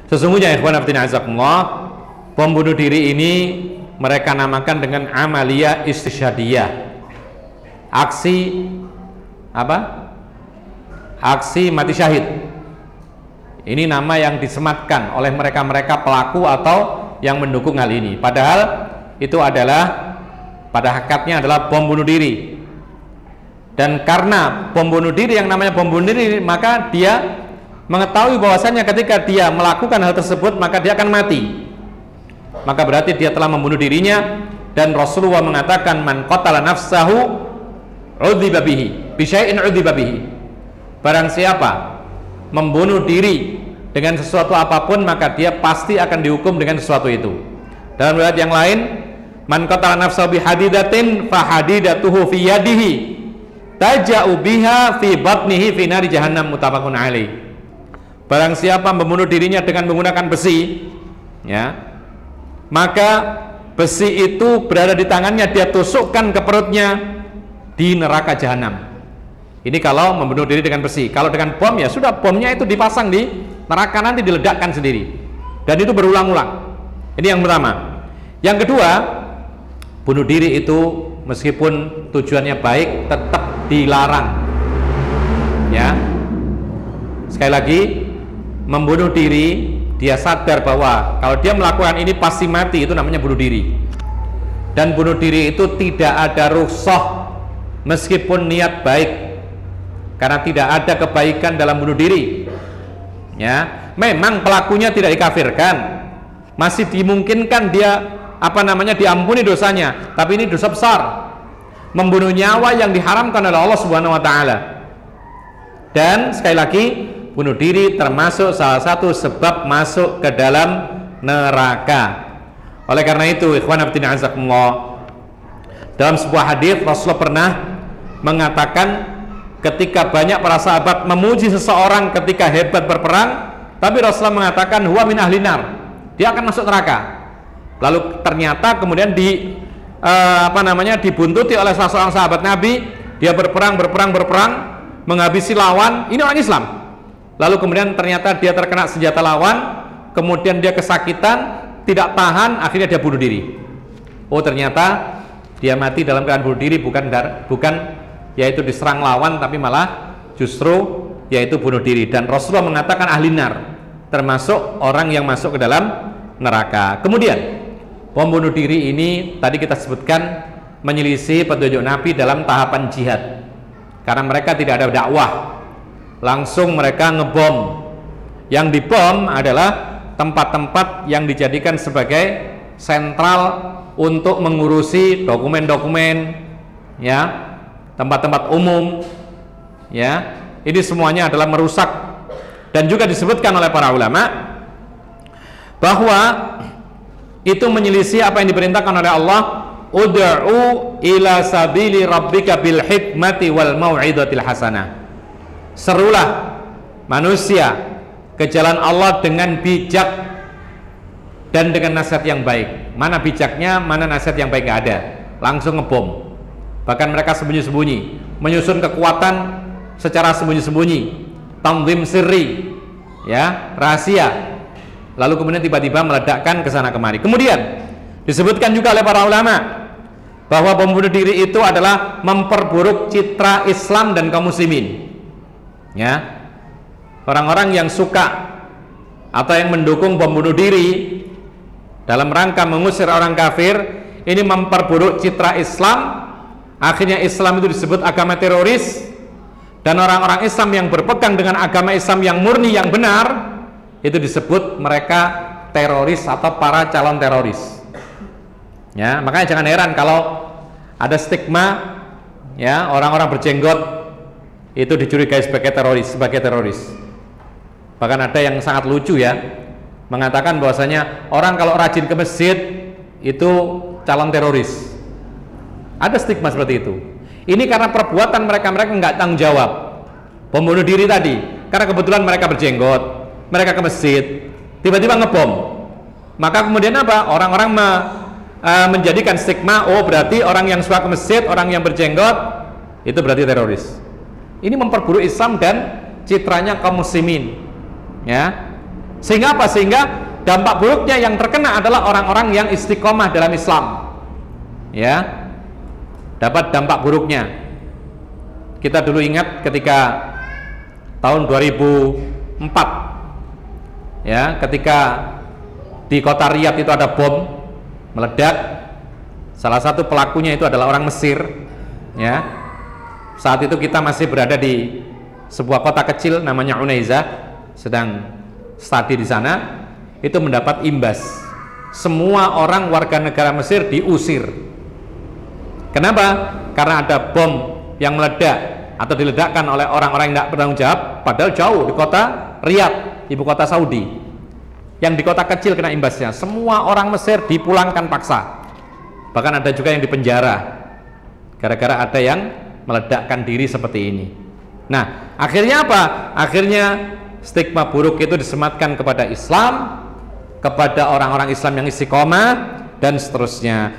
Sesungguhnya ikhwan fillah azakumullah, bom bunuh diri ini mereka namakan dengan amaliyah istisyadiyah. Aksi apa? Aksi mati syahid. Ini nama yang disematkan oleh mereka-mereka pelaku atau yang mendukung hal ini. Padahal itu adalah pada hakikatnya adalah bom bunuh diri. Dan karena bom bunuh diri yang namanya bom bunuh diri, maka dia mengetahui bahwasanya ketika dia melakukan hal tersebut maka dia akan mati. Maka berarti dia telah membunuh dirinya, dan Rasulullah mengatakan man qatala nafsahu udziba bihi bi syai'in udziba bihi. Barang siapa membunuh diri dengan sesuatu apapun maka dia pasti akan dihukum dengan sesuatu itu. Dalam riwayat yang lain, man qatala nafsahu bi hadidatin fa hadidatuhu fi yadihi taja'u biha fi batnihi fi nari jahannam, muttafaqun alaih. Barang siapa membunuh dirinya dengan menggunakan besi, ya, maka besi itu berada di tangannya, dia tusukkan ke perutnya di neraka jahanam. Ini kalau membunuh diri dengan besi. Kalau dengan bom, ya sudah, bomnya itu dipasang di neraka, nanti diledakkan sendiri, dan itu berulang-ulang. Ini yang pertama. Yang kedua, bunuh diri itu meskipun tujuannya baik tetap dilarang, ya. Sekali lagi, membunuh diri, dia sadar bahwa kalau dia melakukan ini pasti mati, itu namanya bunuh diri. Dan bunuh diri itu tidak ada rukhsah meskipun niat baik, karena tidak ada kebaikan dalam bunuh diri, ya. Memang pelakunya tidak dikafirkan, masih dimungkinkan dia diampuni dosanya, tapi ini dosa besar, membunuh nyawa yang diharamkan oleh Allah Subhanahu wa taala. Dan sekali lagi, bunuh diri termasuk salah satu sebab masuk ke dalam neraka. Oleh karena itu, ikhwan fillah azakumullah, dalam sebuah hadis Rasulullah pernah mengatakan, ketika banyak para sahabat memuji seseorang ketika hebat berperang, tapi Rasulullah mengatakan huwa min ahli nar, dia akan masuk neraka. Lalu ternyata kemudian dibuntuti oleh salah seorang sahabat Nabi, dia berperang menghabisi lawan, ini orang Islam. Lalu kemudian ternyata dia terkena senjata lawan, kemudian dia kesakitan, tidak tahan, akhirnya dia bunuh diri. Oh, ternyata dia mati dalam keadaan bunuh diri, bukan yaitu diserang lawan, tapi malah justru yaitu bunuh diri. Dan Rasulullah mengatakan ahli nar, termasuk orang yang masuk ke dalam neraka. Kemudian bom bunuh diri ini tadi kita sebutkan menyelisih petunjuk Nabi dalam tahapan jihad, karena mereka tidak ada dakwah, langsung mereka ngebom. Yang dibom adalah tempat-tempat yang dijadikan sebagai sentral untuk mengurusi dokumen-dokumen, ya, tempat-tempat umum, ya. Ini semuanya adalah merusak. Dan juga disebutkan oleh para ulama bahwa itu menyelisih apa yang diperintahkan oleh Allah, ud'u ila sabili rabbika bil hikmati wal mau'izatil hasanah. Serulah manusia ke jalan Allah dengan bijak dan dengan nasihat yang baik. Mana bijaknya, mana nasihat yang baik, gak ada, langsung ngebom. Bahkan mereka sembunyi-sembunyi, menyusun kekuatan secara sembunyi-sembunyi, tanzim sirri, ya, rahasia, lalu kemudian tiba-tiba meledakkan ke sana kemari. Kemudian disebutkan juga oleh para ulama bahwa bom bunuh diri itu adalah memperburuk citra Islam dan kaum muslimin, ya. Orang-orang yang suka atau yang mendukung bom bunuh diri dalam rangka mengusir orang kafir, ini memperburuk citra Islam. Akhirnya Islam itu disebut agama teroris, dan orang-orang Islam yang berpegang dengan agama Islam yang murni, yang benar, itu disebut mereka teroris atau para calon teroris, ya. Makanya jangan heran kalau ada stigma, ya, orang-orang berjenggot itu dicurigai sebagai teroris. Bahkan ada yang sangat lucu, ya, mengatakan bahwasanya orang kalau rajin ke masjid itu calon teroris. Ada stigma seperti itu. Ini karena perbuatan mereka nggak tanggung jawab. Pembunuh diri tadi, karena kebetulan mereka berjenggot, mereka ke masjid, tiba-tiba ngebom. Maka kemudian apa? Orang-orang menjadikan stigma, oh berarti orang yang suka ke masjid, orang yang berjenggot itu berarti teroris. Ini memperburuk Islam dan citranya kaum muslimin, ya. Sehingga apa? Sehingga dampak buruknya yang terkena adalah orang-orang yang istiqomah dalam Islam, ya, dapat dampak buruknya. Kita dulu ingat ketika tahun 2004, ya, ketika di kota Riyadh itu ada bom meledak. Salah satu pelakunya itu adalah orang Mesir, ya. Saat itu kita masih berada di sebuah kota kecil namanya Unaizah, sedang studi di sana. Itu mendapat imbas. Semua orang warga negara Mesir diusir. Kenapa? Karena ada bom yang meledak atau diledakkan oleh orang-orang yang tidak bertanggung jawab, padahal jauh di kota Riyadh, ibu kota Saudi. Yang di kota kecil kena imbasnya. Semua orang Mesir dipulangkan paksa. Bahkan ada juga yang dipenjara gara-gara ada yang meledakkan diri seperti ini. Nah, akhirnya apa? Akhirnya stigma buruk itu disematkan kepada Islam, kepada orang-orang Islam yang istiqomah, dan seterusnya.